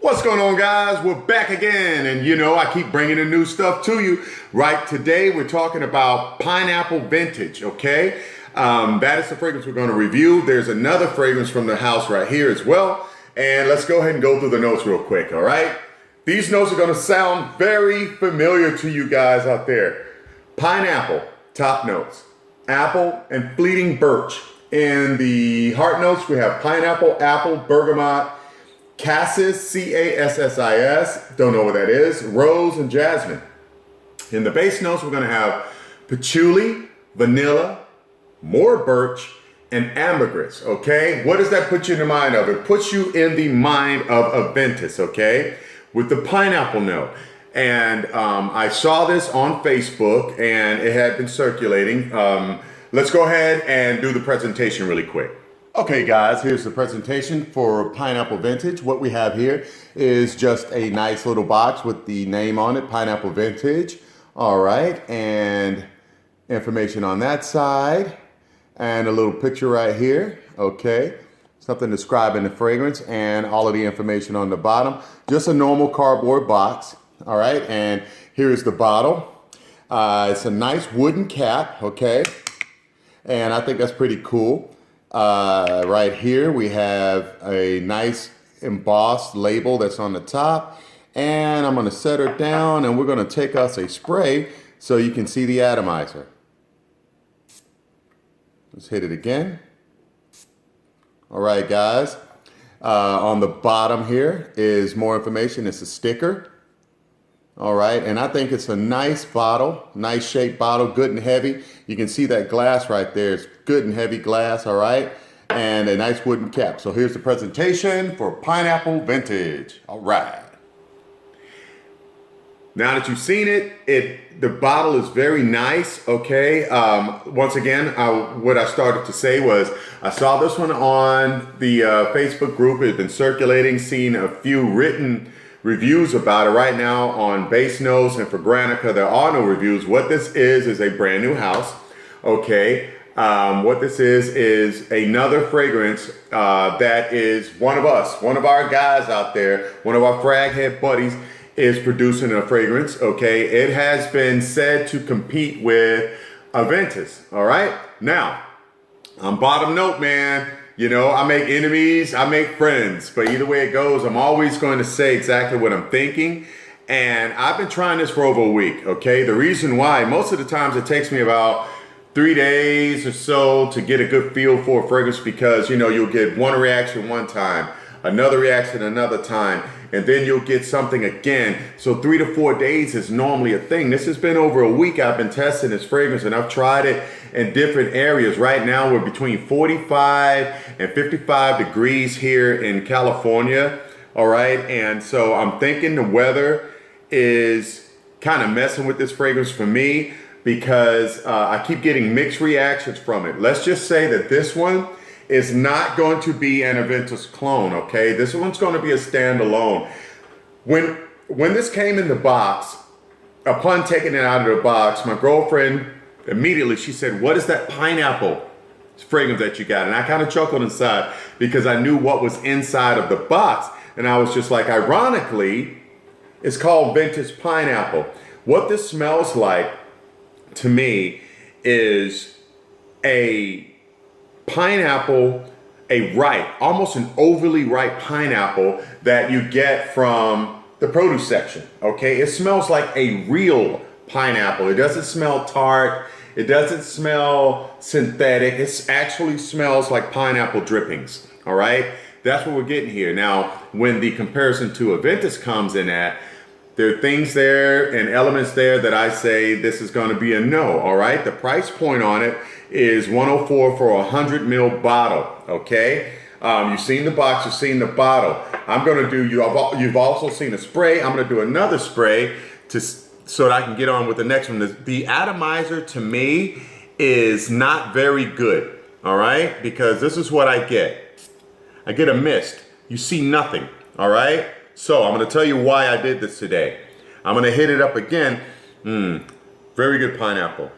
What's going on, guys? We're back again, and you know I keep bringing the new stuff to you. Right, today we're talking about pineapple vintage, okay? That is the fragrance we're going to review. There's another fragrance from the house right here as well, and let's go ahead and go through the notes real quick, all right? These notes are going to sound very familiar to you guys out there. Pineapple, top notes. Apple and fleeting birch. In the heart notes, we have pineapple, apple, bergamot, Cassis, C-A-S-S-I-S, don't know what that is, rose, and jasmine. In the base notes, we're going to have patchouli, vanilla, more birch, and ambergris, okay? What does that put you in the mind of? It puts you in the mind of Aventus, okay? With the pineapple note. And I saw this on Facebook, and it had been circulating. Let's go ahead and do the presentation really quick. Okay guys, here's the presentation for Pineapple Vintage. What we have here is just a nice little box with the name on it, Pineapple Vintage. All right, and information on that side, and a little picture right here, okay? Something describing the fragrance and all of the information on the bottom. Just a normal cardboard box, all right? And here's the bottle. It's a nice wooden cap, okay? And I think that's pretty cool. Right here we have a nice embossed label that's on the top, and I'm going to set her down and we're going to take us a spray so you can see the atomizer. Let's hit it again. All right guys, on the bottom here is more information. It's a sticker. All right, and I think it's a nice bottle, nice shaped bottle, good and heavy. You can see that glass right there. It's good and heavy glass, all right, and a nice wooden cap. So here's the presentation for Pineapple Vintage. All right. Now that you've seen it, the bottle is very nice, okay? Once again, what I started to say was I saw this one on the Facebook group. It had been circulating, seen a few written reviews about it. Right now on Base Notes and for Granica, there are no reviews. What this is a brand new house, okay? What this is another fragrance that is one of us, one of our guys out there, one of our frag head buddies is producing a fragrance, okay? It has been said to compete with Aventus, all right? Now, on bottom note, man, you know, I make enemies, I make friends, but either way it goes, I'm always going to say exactly what I'm thinking. And I've been trying this for over a week, okay? The reason why, most of the times it takes me about 3 days or so to get a good feel for a fragrance, because, you know, you'll get one reaction one time, another reaction another time, and then you'll get something again. So 3 to 4 days is normally a thing. This has been over a week I've been testing this fragrance, and I've tried it in different areas. Right now we're between 45 and 55 degrees here in California, all right? And so I'm thinking the weather is kind of messing with this fragrance for me, because I keep getting mixed reactions from it. Let's just say that this one is not going to be an Aventus clone, okay? This one's going to be a standalone. When this came in the box, upon taking it out of the box, my girlfriend immediately, she said, "What is that pineapple fragrance that you got?" And I kind of chuckled inside because I knew what was inside of the box. And I was just like, ironically, it's called Vintage Pineapple. What this smells like to me is a pineapple, a ripe, almost an overly ripe pineapple that you get from the produce section, okay? It smells like a real pineapple. It doesn't smell tart. It doesn't smell synthetic. It actually smells like pineapple drippings, all right? That's what we're getting here. Now, when the comparison to Aventus comes in at, there are things there and elements there that I say this is going to be a no, all right? The price point on it is $104 for a 100 ml bottle, okay? You've seen the box, you've seen the bottle. I'm going to do, you've also seen a spray. I'm going to do another spray so that I can get on with the next one. The atomizer to me is not very good, all right? Because this is what I get. I get a mist. You see nothing, all right? So I'm going to tell you why I did this today. I'm going to hit it up again. Very good pineapple.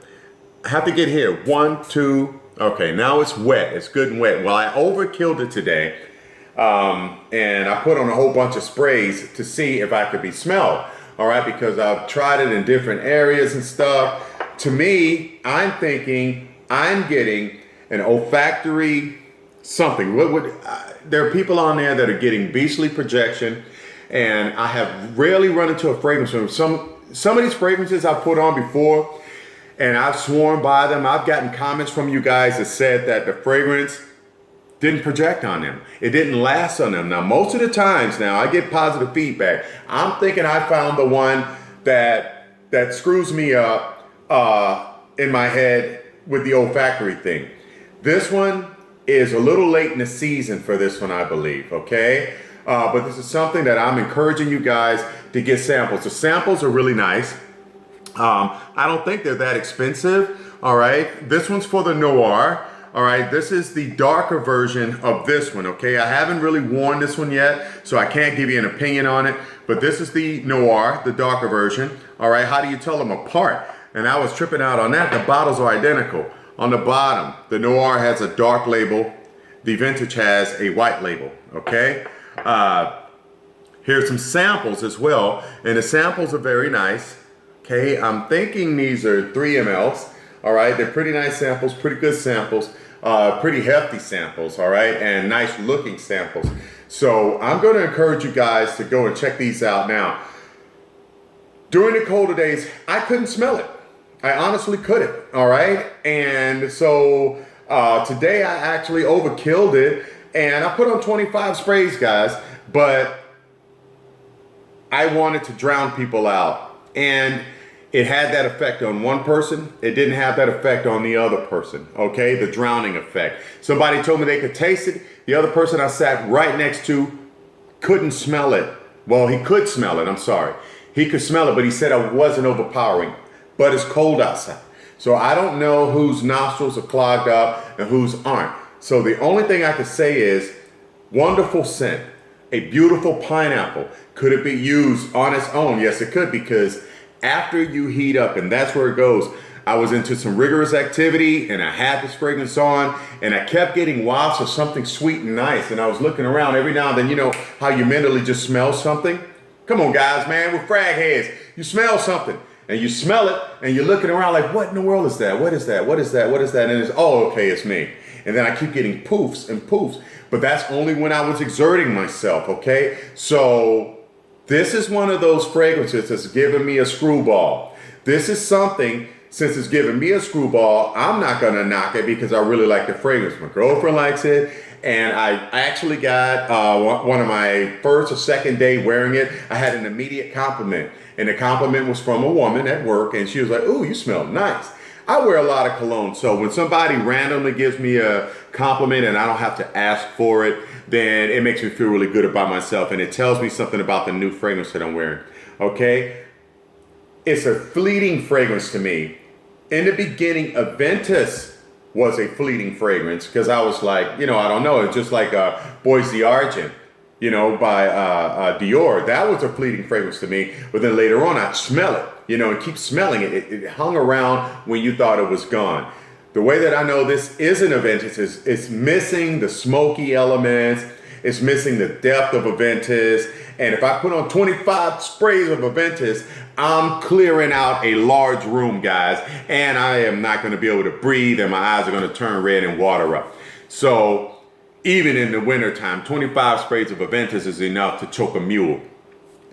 I have to get here. 1, 2. Okay, now it's wet. It's good and wet. Well, I overkilled it today. And I put on a whole bunch of sprays to see if I could be smelled. All right, because I've tried it in different areas and stuff. To me, I'm thinking I'm getting an olfactory something. There are people on there that are getting beastly projection, and I have rarely run into a fragrance from some of these fragrances I've put on before, and I've sworn by them. I've gotten comments from you guys that said that the fragrance didn't project on them. It didn't last on them. Now, most of the times now I get positive feedback. I'm thinking I found the one that screws me up in my head with the olfactory thing. This one is a little late in the season for this one, I believe, okay? But this is something that I'm encouraging you guys to get samples. The samples are really nice. I don't think they're that expensive, all right? This one's for the Noir. All right, this is the darker version of this one, okay? I haven't really worn this one yet, so I can't give you an opinion on it, but this is the Noir, the darker version. All right, how do you tell them apart? And I was tripping out on that. The bottles are identical. On the bottom, the Noir has a dark label. The Vintage has a white label, okay? Here's some samples as well, and the samples are very nice, okay? I'm thinking these are 3 mLs. All right, they're pretty nice samples, pretty good samples, pretty hefty samples, all right, and nice looking samples. So I'm going to encourage you guys to go and check these out now. During the colder days, I couldn't smell it. I honestly couldn't, all right? And so today I actually overkilled it, and I put on 25 sprays, guys, but I wanted to drown people out. And it had that effect on one person. It didn't have that effect on the other person, okay? The drowning effect. Somebody told me they could taste it. The other person I sat right next to couldn't smell it. Well, he could smell it, I'm sorry. He could smell it, but he said I wasn't overpowering. But it's cold outside. So I don't know whose nostrils are clogged up and whose aren't. So the only thing I could say is wonderful scent, a beautiful pineapple. Could it be used on its own? Yes, it could, because after you heat up, and that's where it goes. I was into some rigorous activity and I had this fragrance on and I kept getting wafts of something sweet and nice. And I was looking around every now and then, you know how you mentally just smell something? Come on guys, man, we're frag heads. You smell something and you smell it and you're looking around like, what in the world is that? What is that? What is that? What is that? And it's, oh, okay, it's me. And then I keep getting poofs and poofs, but that's only when I was exerting myself, okay? So this is one of those fragrances that's giving me a screwball. This is something, since it's giving me a screwball, I'm not gonna knock it because I really like the fragrance. My girlfriend likes it, and I actually got one of my first or second day wearing it. I had an immediate compliment, and the compliment was from a woman at work, and she was like, "Ooh, you smell nice." I wear a lot of cologne, so when somebody randomly gives me a compliment and I don't have to ask for it, then it makes me feel really good about myself, and it tells me something about the new fragrance that I'm wearing, okay? It's a fleeting fragrance to me. In the beginning, Aventus was a fleeting fragrance because I was like, you know, I don't know, it's just like Boys d'Argent, you know, by Dior. That was a fleeting fragrance to me, but then later on I'd smell it, you know, and keep smelling it. It hung around when you thought it was gone. The way that I know this isn't Aventus is it's missing the smoky elements, it's missing the depth of Aventus, and if I put on 25 sprays of Aventus, I'm clearing out a large room, guys, and I am not going to be able to breathe, and my eyes are going to turn red and water up. So even in the wintertime, 25 sprays of Aventus is enough to choke a mule.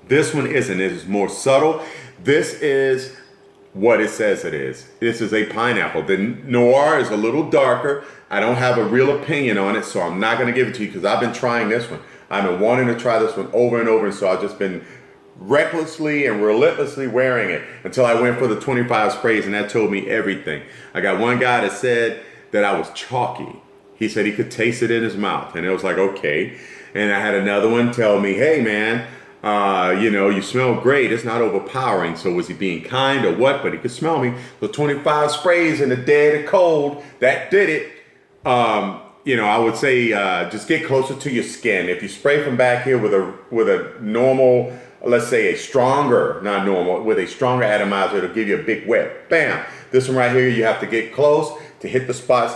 This one isn't. It is more subtle. This is what it says it is. This is a pineapple. The Noir is a little darker. I don't have a real opinion on it, so I'm not going to give it to you because I've been trying this one. I've been wanting to try this one over and over, and so I've just been recklessly and relentlessly wearing it until I went for the 25 sprays, and that told me everything. I got one guy that said that I was chalky. He said he could taste it in his mouth, and it was like, okay. And I had another one tell me, hey man, you know, you smell great. It's not overpowering. So was he being kind or what? But he could smell me. So 25 sprays in the dead and cold, that did it. You know, I would say just get closer to your skin. If you spray from back here with a normal, let's say a stronger, not normal, with a stronger atomizer, it'll give you a big wet. Bam. This one right here, you have to get close to hit the spots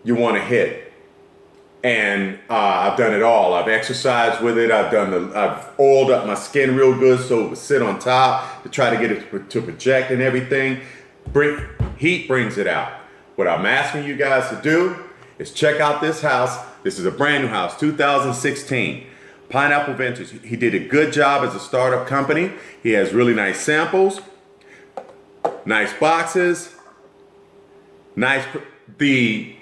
you want to hit. And I've done it all. I've exercised with it. I've oiled up my skin real good so it would sit on top to try to get it to project and everything. Heat brings it out. What I'm asking you guys to do is check out this house. This is a brand new house, 2016. Pineapple Ventures. He did a good job as a startup company. He has really nice samples, nice boxes, the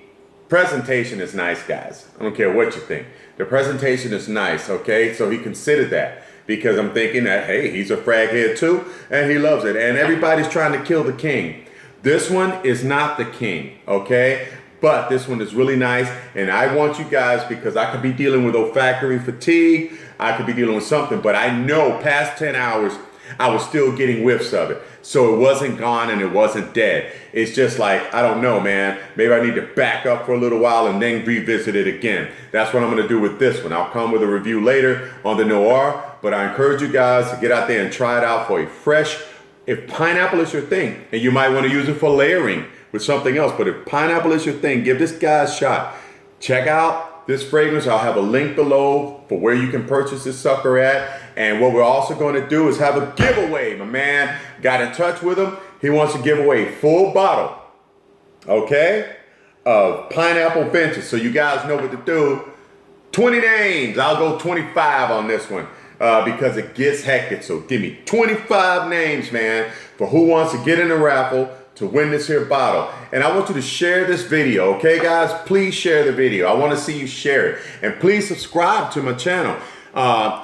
presentation is nice, guys. I don't care what you think. The presentation is nice, okay? So he considered that because I'm thinking that, hey, he's a frag head too, and he loves it. And everybody's trying to kill the king. This one is not the king, okay? But this one is really nice, and I want you guys, because I could be dealing with olfactory fatigue, I could be dealing with something, but I know past 10 hours, I was still getting whiffs of it. So it wasn't gone and it wasn't dead. It's just like, I don't know, man. Maybe I need to back up for a little while and then revisit it again. That's what I'm gonna do with this one. I'll come with a review later on the Noir, but I encourage you guys to get out there and try it out for a fresh, if pineapple is your thing, and you might wanna use it for layering with something else, but if pineapple is your thing, give this guy a shot. Check out this fragrance. I'll have a link below for where you can purchase this sucker at. And what we're also going to do is have a giveaway. My man got in touch with him. He wants to give away a full bottle, okay, of Pineapple Ventures. So you guys know what to do. 20 names. I'll go 25 on this one because it gets hectic. So give me 25 names, man, for who wants to get in the raffle to win this here bottle. And I want you to share this video, okay, guys? Please share the video. I want to see you share it. And please subscribe to my channel.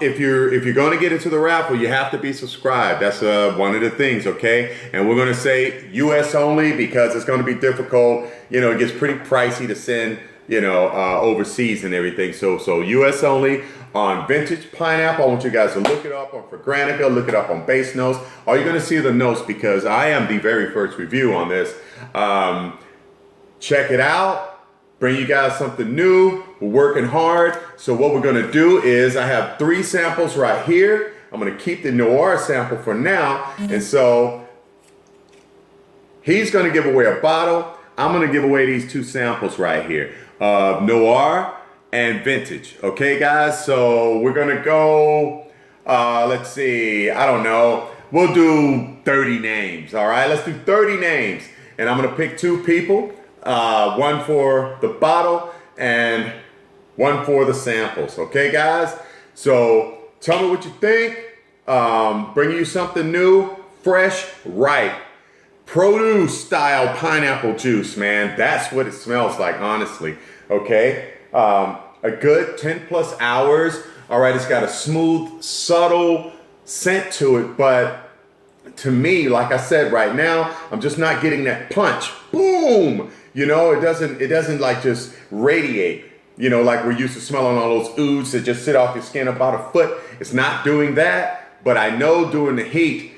If you're going to get into the raffle, you have to be subscribed. That's one of the things, okay? And we're going to say US only because it's going to be difficult. You know, it gets pretty pricey to send, you know, overseas and everything. So US only on Vintage Pineapple. I want you guys to look it up on Fragrantica, look it up on Base Notes. Are you going to see the notes because I am the very first review on this. Check it out. Bring you guys something new. We're working hard. So what we're gonna do is I have 3 samples right here. I'm gonna keep the Noir sample for now. And so he's gonna give away a bottle. I'm gonna give away these 2 samples right here of Noir and Vintage. Okay, guys? So we're gonna go, let's see, I don't know. We'll do 30 names, all right? Let's do 30 names. And I'm gonna pick 2 people. One for the bottle and one for the samples. Okay, guys? So tell me what you think. Bring you something new, fresh, ripe, produce style pineapple juice, man. That's what it smells like, honestly. Okay? A good 10 plus hours. All right, it's got a smooth, subtle scent to it, but to me, like I said right now, I'm just not getting that punch. Boom! You know, it doesn't like just radiate, you know, like we're used to smelling all those oods that just sit off your skin about a foot. It's not doing that, but I know during the heat,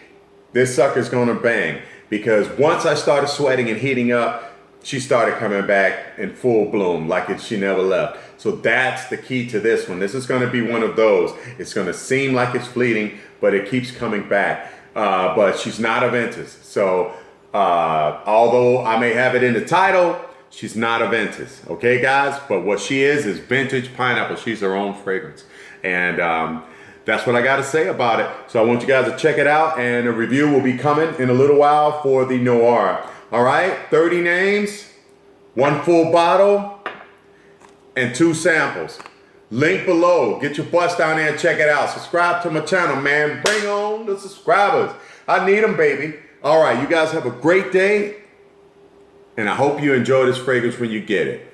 this sucker's gonna bang. Because once I started sweating and heating up, she started coming back in full bloom, like she never left. So that's the key to this one. This is gonna be one of those. It's gonna seem like it's fleeting, but it keeps coming back. But she's not Aventus. So, although I may have it in the title, she's not Aventus, okay, guys? But what she is Vintage Pineapple. She's her own fragrance. And that's what I got to say about it. So I want you guys to check it out, and a review will be coming in a little while for the Noir. All right, 30 names, 1 full bottle, and 2 samples. Link below. Get your butts down there and check it out. Subscribe to my channel, man. Bring on the subscribers. I need them, baby. All right, you guys have a great day, and I hope you enjoy this fragrance when you get it.